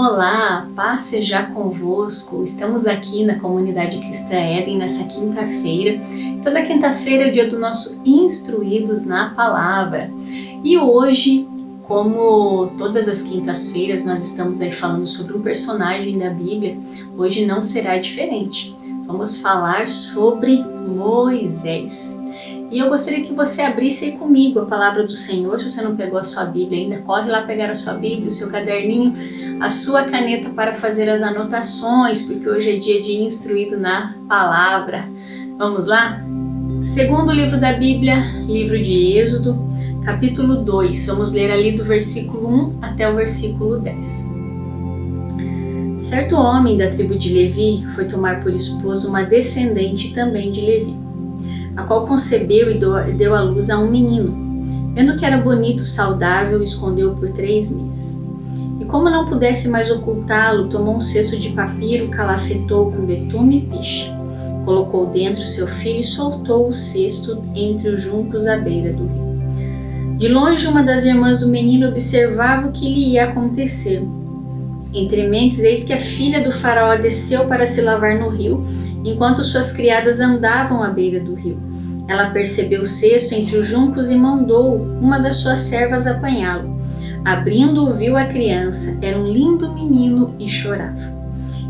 Olá, paz seja convosco. Estamos aqui na Comunidade Cristã Éden nessa quinta-feira. Toda quinta-feira é o dia do nosso Instruídos na Palavra. E hoje, como todas as quintas-feiras, nós estamos aí falando sobre um personagem da Bíblia. Hoje não será diferente. Vamos falar sobre Moisés. E eu gostaria que você abrisse aí comigo a palavra do Senhor. Se você não pegou a sua Bíblia ainda, corre lá pegar a sua Bíblia, o seu caderninho, a sua caneta para fazer as anotações, porque hoje é dia de instruído na palavra. Vamos lá? Segundo livro da Bíblia, livro de Êxodo, capítulo 2. Vamos ler ali do versículo 1 até o versículo 10. Certo homem da tribo de Levi foi tomar por esposa uma descendente também de Levi, a qual concebeu e deu à luz a um menino. Vendo que era bonito, saudável, escondeu-o por 3 meses. E como não pudesse mais ocultá-lo, tomou um cesto de papiro, calafetou com betume e piche. Colocou dentro seu filho e soltou o cesto entre os juncos à beira do rio. De longe, uma das irmãs do menino observava o que lhe ia acontecer. Entre mentes, eis que a filha do faraó desceu para se lavar no rio, enquanto suas criadas andavam à beira do rio. Ela percebeu o cesto entre os juncos e mandou uma das suas servas apanhá-lo. Abrindo-o, viu a criança, era um lindo menino e chorava.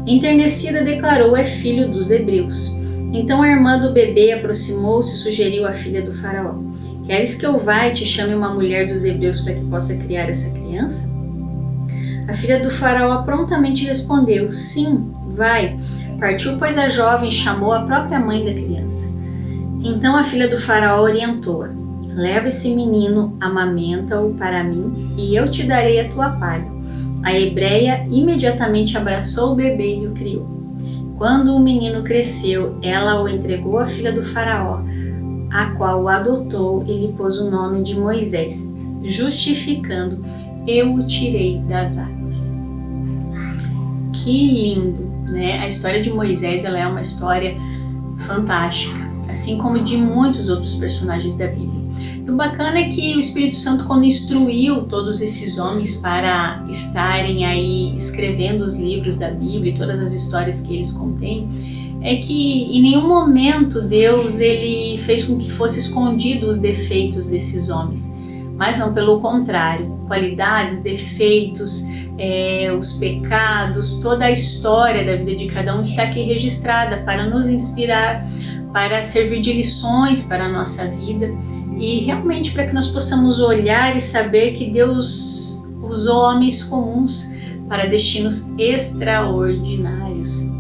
Enternecida, declarou: é filho dos hebreus. Então a irmã do bebê aproximou-se e sugeriu à filha do faraó: queres que eu vá e te chame uma mulher dos hebreus para que possa criar essa criança? A filha do faraó prontamente respondeu: sim, vai. Partiu, pois, a jovem chamou a própria mãe da criança. Então a filha do faraó orientou-a: leva esse menino, amamenta-o para mim, e eu te darei a tua palha. A hebreia imediatamente abraçou o bebê e o criou. Quando o menino cresceu, ela o entregou à filha do faraó, a qual o adotou e lhe pôs o nome de Moisés, justificando: eu o tirei das águas. Que lindo, né? A história de Moisés, ela é uma história fantástica, assim como de muitos outros personagens da Bíblia. E o bacana é que o Espírito Santo, quando instruiu todos esses homens para estarem aí escrevendo os livros da Bíblia e todas as histórias que eles contêm, é que em nenhum momento Deus ele fez com que fosse escondido os defeitos desses homens, mas não, pelo contrário, qualidades, defeitos, os pecados, toda a história da vida de cada um está aqui registrada para nos inspirar, para servir de lições para a nossa vida e realmente para que nós possamos olhar e saber que Deus usou homens comuns para destinos extraordinários.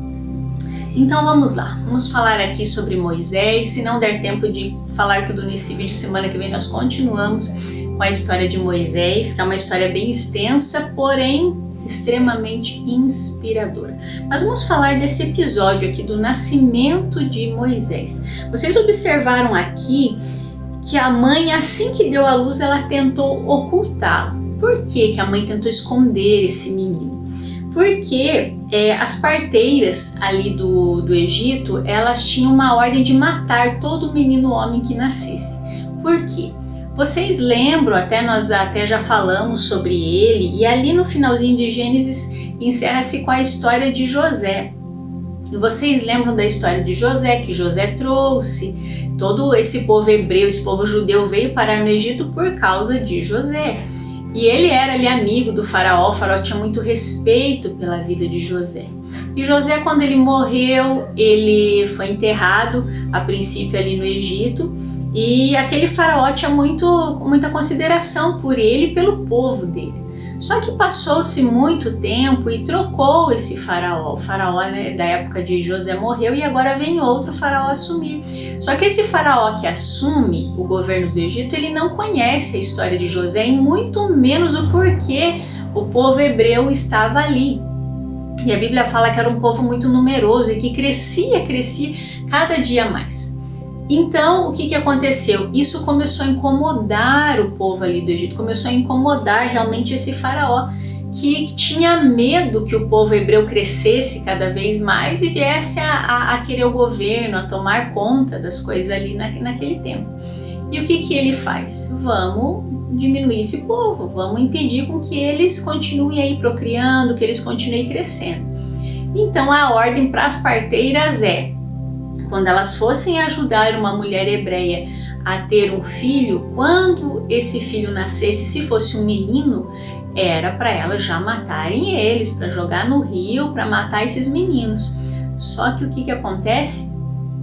Então vamos lá, vamos falar aqui sobre Moisés. Se não der tempo de falar tudo nesse vídeo, semana que vem nós continuamos com a história de Moisés, que é uma história bem extensa, porém extremamente inspiradora. Mas vamos falar desse episódio aqui do nascimento de Moisés. Vocês observaram aqui que a mãe, assim que deu à luz, ela tentou ocultá-lo. Por que a mãe tentou esconder esse menino? Porque as parteiras ali do Egito, elas tinham uma ordem de matar todo menino homem que nascesse. Por quê? Vocês lembram, nós já falamos sobre ele, e ali no finalzinho de Gênesis encerra-se com a história de José. E vocês lembram da história de José, que José trouxe todo esse povo hebreu, esse povo judeu veio parar no Egito por causa de José. E ele era ali amigo do faraó, o faraó tinha muito respeito pela vida de José. E José, quando ele morreu, ele foi enterrado, a princípio ali no Egito, e aquele faraó tinha muita consideração por ele e pelo povo dele. Só que passou-se muito tempo e trocou esse faraó. O faraó, né, da época de José morreu e agora vem outro faraó assumir. Só que esse faraó que assume o governo do Egito, ele não conhece a história de José e muito menos o porquê o povo hebreu estava ali. E a Bíblia fala que era um povo muito numeroso e que crescia cada dia mais. Então, o que aconteceu? Isso começou a incomodar o povo ali do Egito, começou a incomodar realmente esse faraó, que tinha medo que o povo hebreu crescesse cada vez mais e viesse a querer o governo, a tomar conta das coisas ali naquele tempo. E o que ele faz? Vamos diminuir esse povo, vamos impedir com que eles continuem aí procriando, que eles continuem crescendo. Então a ordem para as parteiras é, quando elas fossem ajudar uma mulher hebreia a ter um filho, quando esse filho nascesse, se fosse um menino, era para elas já matarem eles, para jogar no rio, para matar esses meninos. Só que o que acontece?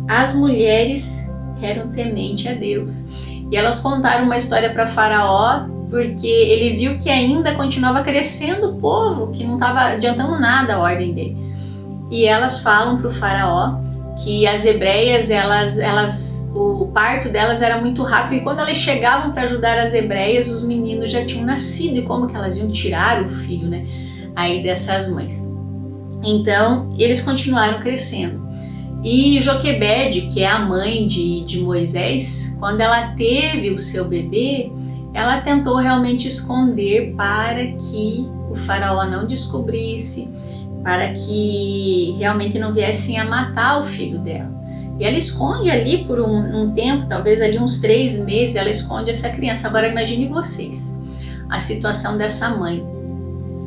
As mulheres eram tementes a Deus. E elas contaram uma história para Faraó, porque ele viu que ainda continuava crescendo o povo, que não estava adiantando nada a ordem dele. E elas falam para o Faraó que as hebreias, o parto delas era muito rápido, e quando elas chegavam para ajudar as hebreias, os meninos já tinham nascido, e como que elas iam tirar o filho, né, aí dessas mães? Então, eles continuaram crescendo. E Joquebede, que é a mãe de Moisés, quando ela teve o seu bebê, ela tentou realmente esconder para que o faraó não descobrisse, para que realmente não viessem a matar o filho dela. E ela esconde ali por um tempo, talvez ali uns 3 meses, ela esconde essa criança. Agora imagine vocês, a situação dessa mãe,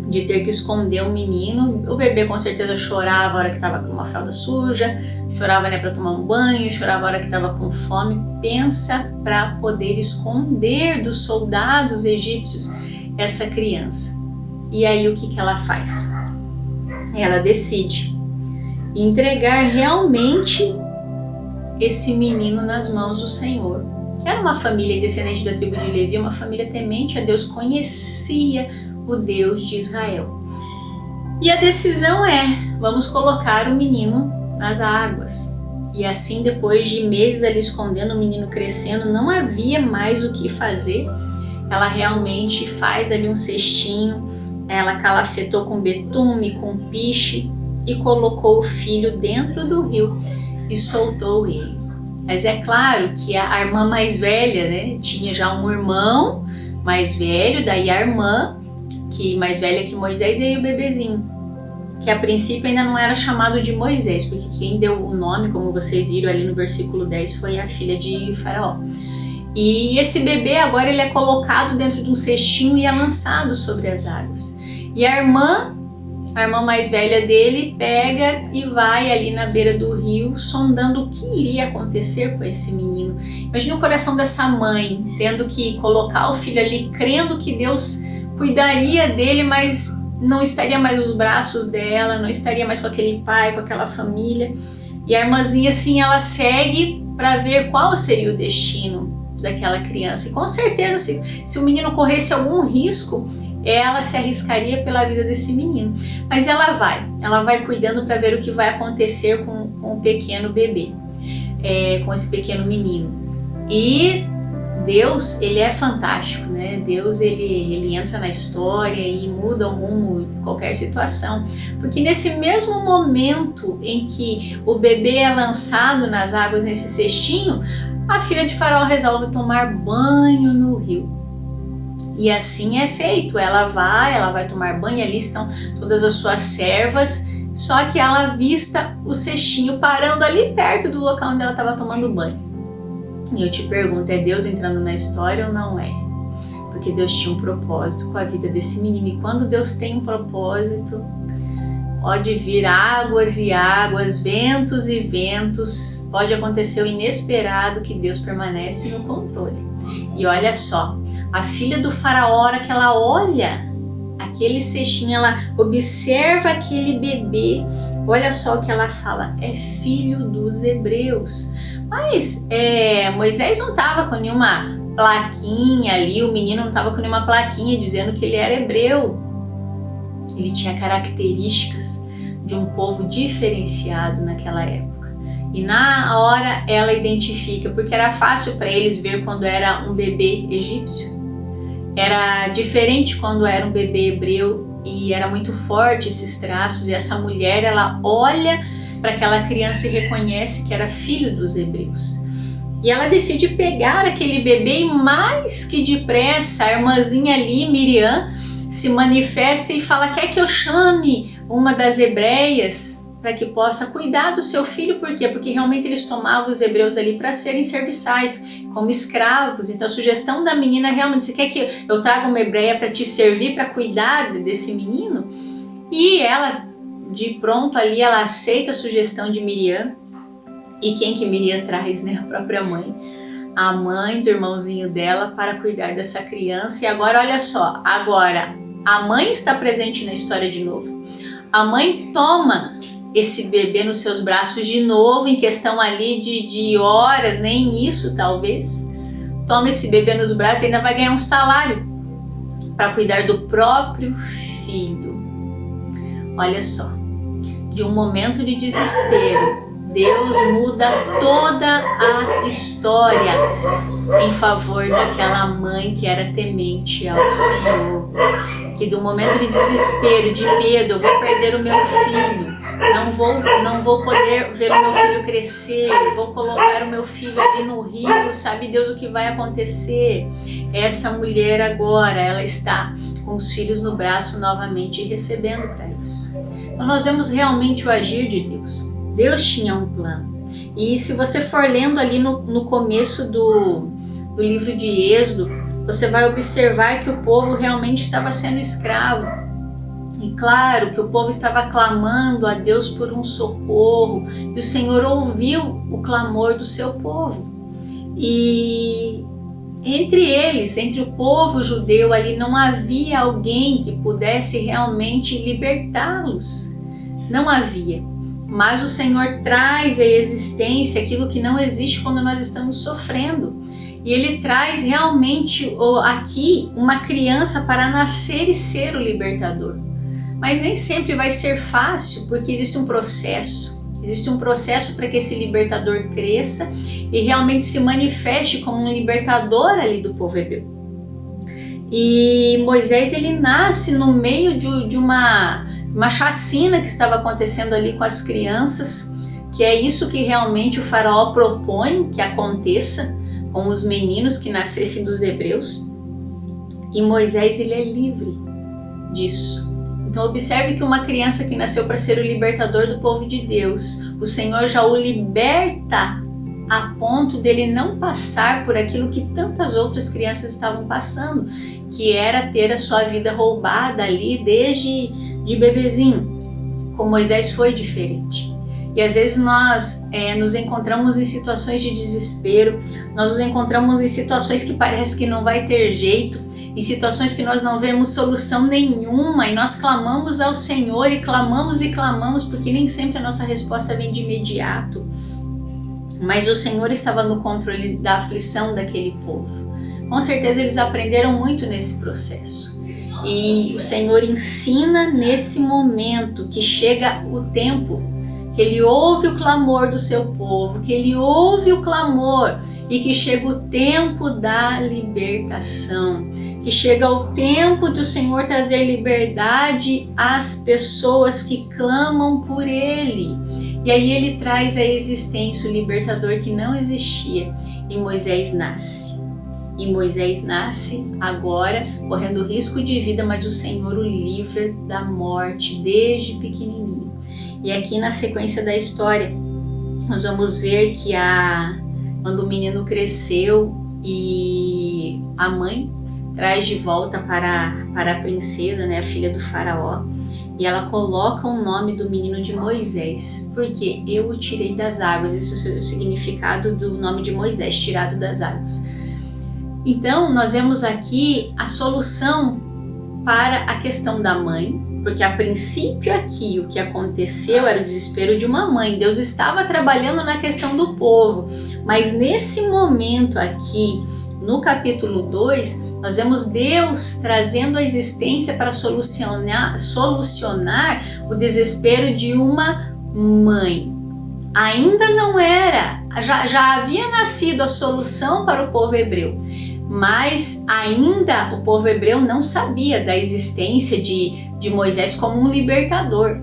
de ter que esconder o menino. O bebê com certeza chorava a hora que estava com uma fralda suja, chorava, né, para tomar um banho, chorava a hora que estava com fome. Pensa para poder esconder dos soldados egípcios essa criança. E aí o que ela faz? Ela decide entregar realmente esse menino nas mãos do Senhor. Era uma família descendente da tribo de Levi, uma família temente a Deus, conhecia o Deus de Israel. E a decisão é, vamos colocar o menino nas águas. E assim, depois de meses ali escondendo o menino crescendo, não havia mais o que fazer. Ela realmente faz ali um cestinho, ela calafetou com betume, com piche e colocou o filho dentro do rio e soltou ele. Mas é claro que a irmã mais velha, né, tinha já um irmão mais velho, daí a irmã, que mais velha que Moisés, e aí o bebezinho, que a princípio ainda não era chamado de Moisés, porque quem deu o nome, como vocês viram ali no versículo 10, foi a filha de Faraó. E esse bebê agora ele é colocado dentro de um cestinho e é lançado sobre as águas. E a irmã mais velha dele pega e vai ali na beira do rio, sondando o que iria acontecer com esse menino. Imagina o coração dessa mãe, tendo que colocar o filho ali, crendo que Deus cuidaria dele, mas não estaria mais nos braços dela, não estaria mais com aquele pai, com aquela família. E a irmãzinha, assim, ela segue para ver qual seria o destino daquela criança. E com certeza, se o menino corresse algum risco, ela se arriscaria pela vida desse menino. Mas ela vai cuidando para ver o que vai acontecer com o pequeno bebê, com esse pequeno menino. E Deus, ele é fantástico, né? Deus, ele entra na história e muda o rumo de qualquer situação. Porque nesse mesmo momento em que o bebê é lançado nas águas nesse cestinho, a filha de Faraó resolve tomar banho no rio. E assim é feito, ela vai tomar banho, ali estão todas as suas servas, só que ela avista o cestinho parando ali perto do local onde ela estava tomando banho. E eu te pergunto, é Deus entrando na história ou não é? Porque Deus tinha um propósito com a vida desse menino, e quando Deus tem um propósito, pode vir águas e águas, ventos e ventos, pode acontecer o inesperado, que Deus permanece no controle. E olha só, a filha do faraó, a hora que ela olha aquele cestinho, ela observa aquele bebê, olha só o que ela fala, é filho dos hebreus. Mas Moisés não estava com nenhuma plaquinha ali, o menino não estava com nenhuma plaquinha dizendo que ele era hebreu. Ele tinha características de um povo diferenciado naquela época. E na hora ela identifica, porque era fácil para eles ver quando era um bebê egípcio. Era diferente quando era um bebê hebreu, e era muito forte esses traços. E essa mulher, ela olha para aquela criança e reconhece que era filho dos hebreus. E ela decide pegar aquele bebê, e mais que depressa a irmãzinha ali, Miriam, se manifesta e fala: quer que eu chame uma das hebreias para que possa cuidar do seu filho? Por quê? Porque realmente eles tomavam os hebreus ali para serem serviçais, como escravos. Então a sugestão da menina realmente, você quer que eu traga uma hebreia para te servir, para cuidar desse menino? E ela, de pronto ali, ela aceita a sugestão de Miriam. E quem que Miriam traz, né? A própria mãe. A mãe do irmãozinho dela para cuidar dessa criança. E agora, olha só, agora a mãe está presente na história de novo. A mãe toma esse bebê nos seus braços de novo, em questão ali de horas, nem isso talvez. Toma esse bebê nos braços e ainda vai ganhar um salário para cuidar do próprio filho. Olha só, de um momento de desespero, Deus muda toda a história em favor daquela mãe que era temente ao Senhor. Que do momento de desespero, de medo, eu vou perder o meu filho, não vou poder ver o meu filho crescer, vou colocar o meu filho ali no rio, sabe Deus o que vai acontecer? Essa mulher agora, ela está com os filhos no braço novamente recebendo para isso. Então nós vemos realmente o agir de Deus. Deus tinha um plano. E se você for lendo ali no começo do livro de Êxodo, você vai observar que o povo realmente estava sendo escravo. E claro que o povo estava clamando a Deus por um socorro. E o Senhor ouviu o clamor do seu povo. E entre eles, entre o povo judeu ali, não havia alguém que pudesse realmente libertá-los. Não havia. Mas o Senhor traz à existência aquilo que não existe quando nós estamos sofrendo. E Ele traz realmente aqui uma criança para nascer e ser o libertador. Mas nem sempre vai ser fácil, porque existe um processo. Existe um processo para que esse libertador cresça e realmente se manifeste como um libertador ali do povo hebreu. E Moisés, ele nasce no meio de uma chacina que estava acontecendo ali com as crianças, que é isso que realmente o faraó propõe que aconteça com os meninos que nascessem dos hebreus. E Moisés, ele é livre disso. Então observe que uma criança que nasceu para ser o libertador do povo de Deus, o Senhor já o liberta a ponto dele não passar por aquilo que tantas outras crianças estavam passando, que era ter a sua vida roubada ali desde de bebezinho. Com Moisés foi diferente. E às vezes nós nos encontramos em situações de desespero, nós nos encontramos em situações que parece que não vai ter jeito, em situações que nós não vemos solução nenhuma, e nós clamamos ao Senhor e clamamos, porque nem sempre a nossa resposta vem de imediato. Mas o Senhor estava no controle da aflição daquele povo. Com certeza eles aprenderam muito nesse processo. E o Senhor ensina nesse momento que chega o tempo, que Ele ouve o clamor do seu povo, que Ele ouve o clamor e que chega o tempo da libertação, que chega o tempo de o Senhor trazer liberdade às pessoas que clamam por Ele. E aí Ele traz à existência o libertador que não existia, e Moisés nasce. E Moisés nasce agora correndo risco de vida, mas o Senhor o livra da morte desde pequenininho. E aqui na sequência da história, nós vamos ver que quando o menino cresceu e a mãe traz de volta para a princesa, né, a filha do faraó, e ela coloca o nome do menino de Moisés, porque eu o tirei das águas. Isso é o significado do nome de Moisés, tirado das águas. Então, nós vemos aqui a solução para a questão da mãe, porque a princípio aqui o que aconteceu era o desespero de uma mãe. Deus estava trabalhando na questão do povo, mas nesse momento aqui, no capítulo 2, nós vemos Deus trazendo a existência para solucionar o desespero de uma mãe. Ainda não era, já havia nascido a solução para o povo hebreu, mas ainda o povo hebreu não sabia da existência de Moisés como um libertador.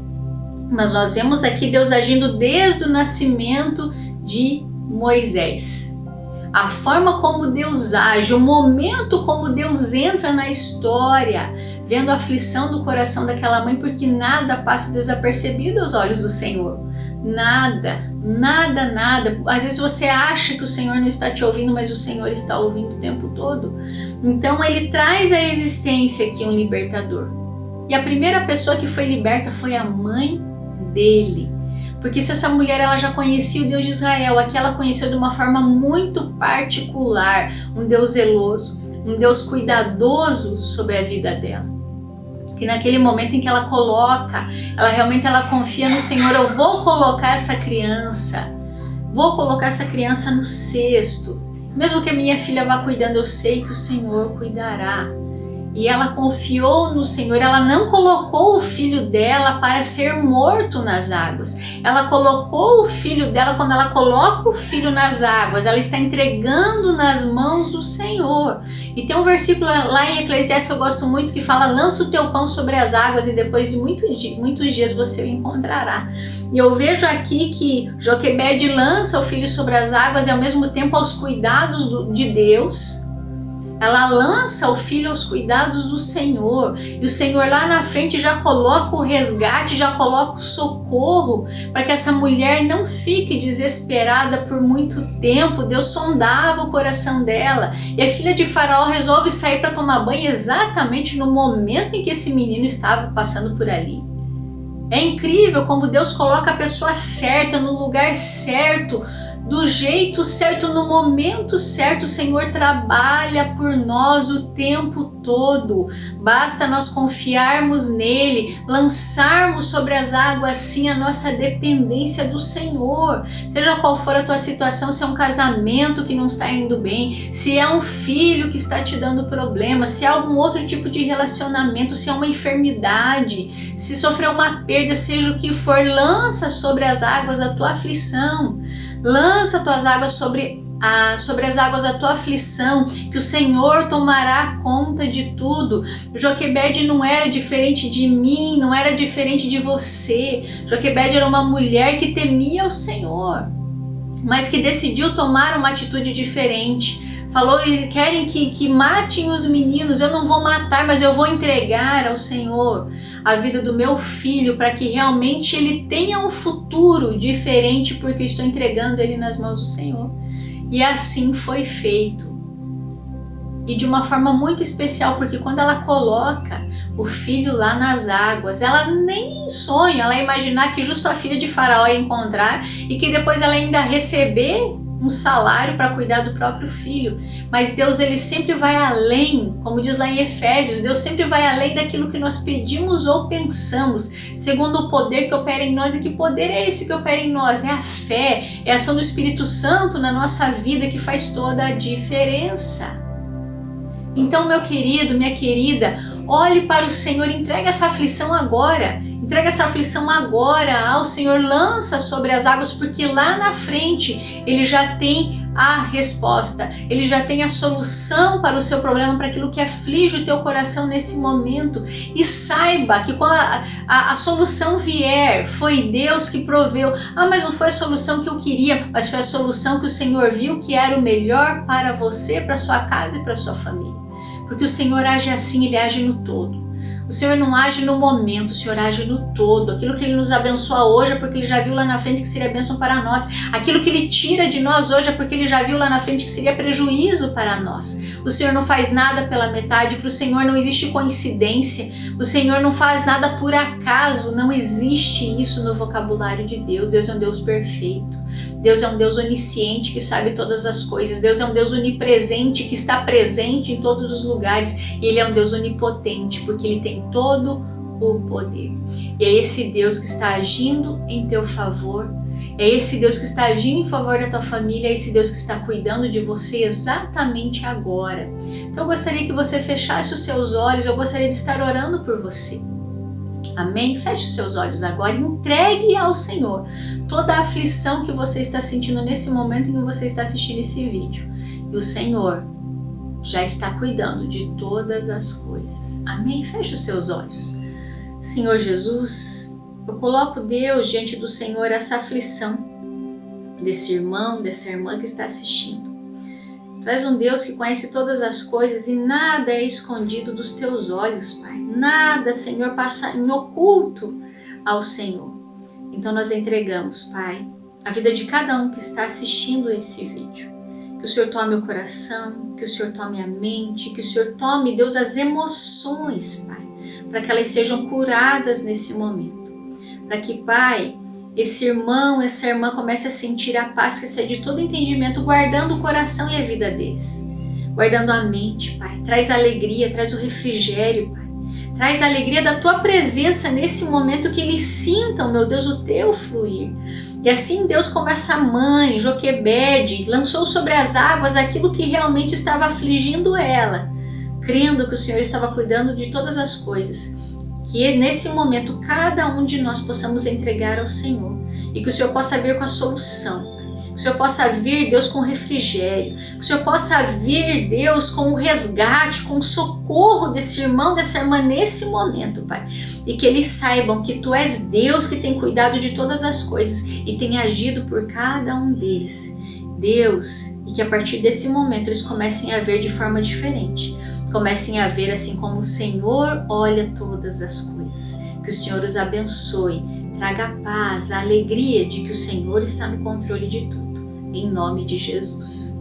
Mas nós vemos aqui Deus agindo desde o nascimento de Moisés. A forma como Deus age, o momento como Deus entra na história, vendo a aflição do coração daquela mãe, porque nada passa desapercebido aos olhos do Senhor. Nada Nada, nada. Às vezes você acha que o Senhor não está te ouvindo, mas o Senhor está ouvindo o tempo todo. Então ele traz à existência aqui um libertador. E a primeira pessoa que foi liberta foi a mãe dele. Porque se essa mulher ela já conhecia o Deus de Israel, aqui ela conheceu de uma forma muito particular, um Deus zeloso, um Deus cuidadoso sobre a vida dela. Que naquele momento em que ela coloca, ela confia no Senhor, eu vou colocar essa criança no cesto. Mesmo que a minha filha vá cuidando, eu sei que o Senhor cuidará. E ela confiou no Senhor, ela não colocou o filho dela para ser morto nas águas. Ela colocou o filho dela, quando ela coloca o filho nas águas, ela está entregando nas mãos do Senhor. E tem um versículo lá em Eclesiastes que eu gosto muito que fala: lança o teu pão sobre as águas e depois de muitos dias você o encontrará. E eu vejo aqui que Joquebede lança o filho sobre as águas e ao mesmo tempo aos cuidados de Deus. Ela lança o filho aos cuidados do Senhor. E o Senhor lá na frente já coloca o resgate, já coloca o socorro para que essa mulher não fique desesperada por muito tempo. Deus sondava o coração dela. E a filha de Faraó resolve sair para tomar banho exatamente no momento em que esse menino estava passando por ali. É incrível como Deus coloca a pessoa certa, no lugar certo, do jeito certo, no momento certo. O Senhor trabalha por nós o tempo todo. Basta nós confiarmos nele, lançarmos sobre as águas sim a nossa dependência do Senhor. Seja qual for a tua situação, se é um casamento que não está indo bem, se é um filho que está te dando problema, se é algum outro tipo de relacionamento, se é uma enfermidade, se sofreu uma perda, seja o que for, lança sobre as águas a tua aflição. Lança tuas águas sobre as águas da tua aflição, que o Senhor tomará conta de tudo. Joquebede não era diferente de mim, não era diferente de você. Joquebede era uma mulher que temia o Senhor, mas que decidiu tomar uma atitude diferente. Falou: querem que matem os meninos, eu não vou matar, mas eu vou entregar ao Senhor a vida do meu filho, para que realmente ele tenha um futuro diferente, porque eu estou entregando ele nas mãos do Senhor. E assim foi feito. E de uma forma muito especial, porque quando ela coloca o filho lá nas águas, ela nem em sonho, ela ia imaginar que justo a filha de Faraó ia encontrar e que depois ela ainda receber um salário para cuidar do próprio filho. Mas Deus, ele sempre vai além, como diz lá em Efésios, Deus sempre vai além daquilo que nós pedimos ou pensamos, segundo o poder que opera em nós. E que poder é esse que opera em nós? É a fé, é a ação do Espírito Santo na nossa vida que faz toda a diferença. Então, meu querido, minha querida, olhe para o Senhor, entrega essa aflição agora. Entrega essa aflição agora ao Senhor, lança sobre as águas, porque lá na frente Ele já tem a resposta, Ele já tem a solução para o seu problema, para aquilo que aflige o teu coração nesse momento. E saiba que quando a solução vier, foi Deus que proveu. Mas não foi a solução que eu queria, mas foi a solução que o Senhor viu que era o melhor para você, para sua casa e para sua família. Porque o Senhor age assim, Ele age no todo. O Senhor não age no momento, o Senhor age no todo. Aquilo que Ele nos abençoa hoje é porque Ele já viu lá na frente que seria bênção para nós. Aquilo que Ele tira de nós hoje é porque Ele já viu lá na frente que seria prejuízo para nós. O Senhor não faz nada pela metade, para o Senhor não existe coincidência. O Senhor não faz nada por acaso, não existe isso no vocabulário de Deus. Deus é um Deus perfeito. Deus é um Deus onisciente que sabe todas as coisas. Deus é um Deus onipresente que está presente em todos os lugares. E Ele é um Deus onipotente porque Ele tem todo o poder. E é esse Deus que está agindo em teu favor. É esse Deus que está agindo em favor da tua família. É esse Deus que está cuidando de você exatamente agora. Então eu gostaria que você fechasse os seus olhos. Eu gostaria de estar orando por você. Amém? Feche os seus olhos agora e entregue ao Senhor toda a aflição que você está sentindo nesse momento em que você está assistindo esse vídeo. E o Senhor já está cuidando de todas as coisas. Amém? Feche os seus olhos. Senhor Jesus, eu coloco, Deus, diante do Senhor essa aflição desse irmão, dessa irmã que está assistindo. Tu és um Deus que conhece todas as coisas e nada é escondido dos teus olhos, Pai. Nada, Senhor, passa em oculto ao Senhor. Então nós entregamos, Pai, a vida de cada um que está assistindo esse vídeo. Que o Senhor tome o coração, que o Senhor tome a mente, que o Senhor tome, Deus, as emoções, Pai, para que elas sejam curadas nesse momento. Para que, Pai, esse irmão, essa irmã comece a sentir a paz que excede todo entendimento, guardando o coração e a vida deles. Guardando a mente, Pai. Traz alegria, traz o refrigério, Pai. Traz a alegria da Tua presença nesse momento, que eles sintam, meu Deus, o Teu fluir. E assim, Deus, como essa mãe, Joquebede, lançou sobre as águas aquilo que realmente estava afligindo ela, crendo que o Senhor estava cuidando de todas as coisas. Que nesse momento cada um de nós possamos entregar ao Senhor e que o Senhor possa vir com a solução. Que o Senhor possa vir, Deus, com refrigério. Que o Senhor possa vir, Deus, com o resgate, com o socorro desse irmão, dessa irmã nesse momento, Pai. E que eles saibam que Tu és Deus que tem cuidado de todas as coisas e tem agido por cada um deles. Deus, e que a partir desse momento eles comecem a ver de forma diferente. Comecem a ver assim como o Senhor olha todas as coisas. Que o Senhor os abençoe. Traga a paz, a alegria de que o Senhor está no controle de tudo. Em nome de Jesus.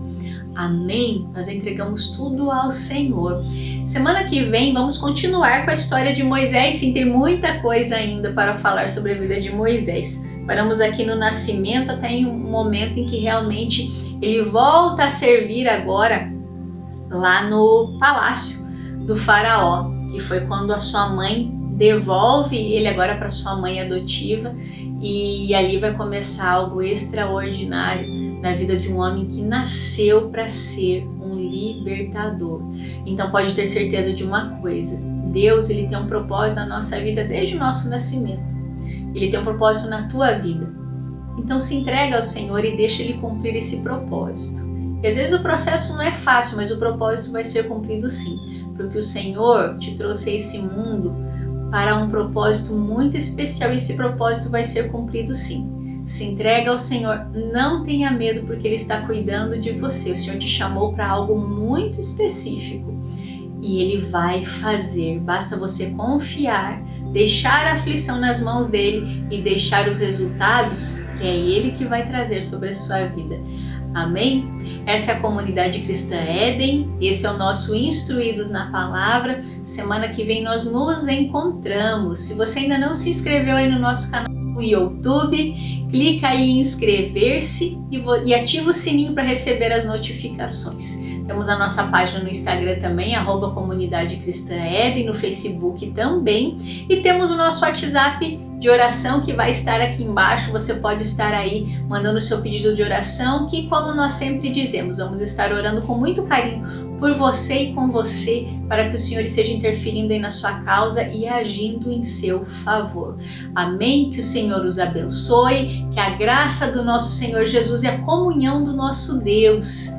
Amém? Nós entregamos tudo ao Senhor. Semana que vem vamos continuar com a história de Moisés. Sim, tem muita coisa ainda para falar sobre a vida de Moisés. Paramos aqui no nascimento até em um momento em que realmente ele volta a servir agora lá no palácio do faraó, que foi quando a sua mãe devolve ele agora para sua mãe adotiva, e ali vai começar algo extraordinário na vida de um homem que nasceu para ser um libertador. Então pode ter certeza de uma coisa: Deus, ele tem um propósito na nossa vida desde o nosso nascimento. Ele tem um propósito na tua vida. Então se entrega ao Senhor e deixa Ele cumprir esse propósito. E às vezes o processo não é fácil, mas o propósito vai ser cumprido sim, porque o Senhor te trouxe a esse mundo para um propósito muito especial e esse propósito vai ser cumprido sim. Se entrega ao Senhor, não tenha medo, porque Ele está cuidando de você. O Senhor te chamou para algo muito específico e Ele vai fazer. Basta você confiar, deixar a aflição nas mãos dEle e deixar os resultados que é Ele que vai trazer sobre a sua vida. Amém? Essa é a Comunidade Cristã Éden, esse é o nosso Instruídos na Palavra. Semana que vem nós nos encontramos. Se você ainda não se inscreveu aí no nosso canal no YouTube, clica aí em inscrever-se e ativa o sininho para receber as notificações. Temos a nossa página no Instagram também, @Comunidade Cristã Éden, no Facebook também. E temos o nosso WhatsApp de oração que vai estar aqui embaixo. Você pode estar aí mandando o seu pedido de oração, que, como nós sempre dizemos, vamos estar orando com muito carinho por você e com você, para que o Senhor esteja interferindo aí na sua causa e agindo em seu favor. Amém? Que o Senhor os abençoe, que a graça do nosso Senhor Jesus e a comunhão do nosso Deus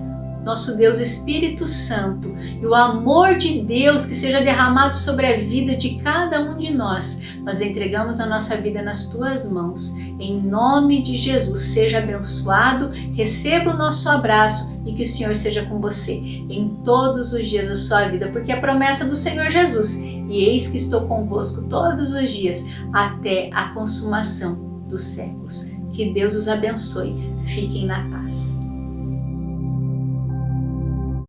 Espírito Santo, e o amor de Deus que seja derramado sobre a vida de cada um de nós. Nós entregamos a nossa vida nas Tuas mãos. Em nome de Jesus, seja abençoado, receba o nosso abraço e que o Senhor seja com você em todos os dias da sua vida, porque é a promessa do Senhor Jesus: e eis que estou convosco todos os dias até a consumação dos séculos. Que Deus os abençoe. Fiquem na paz.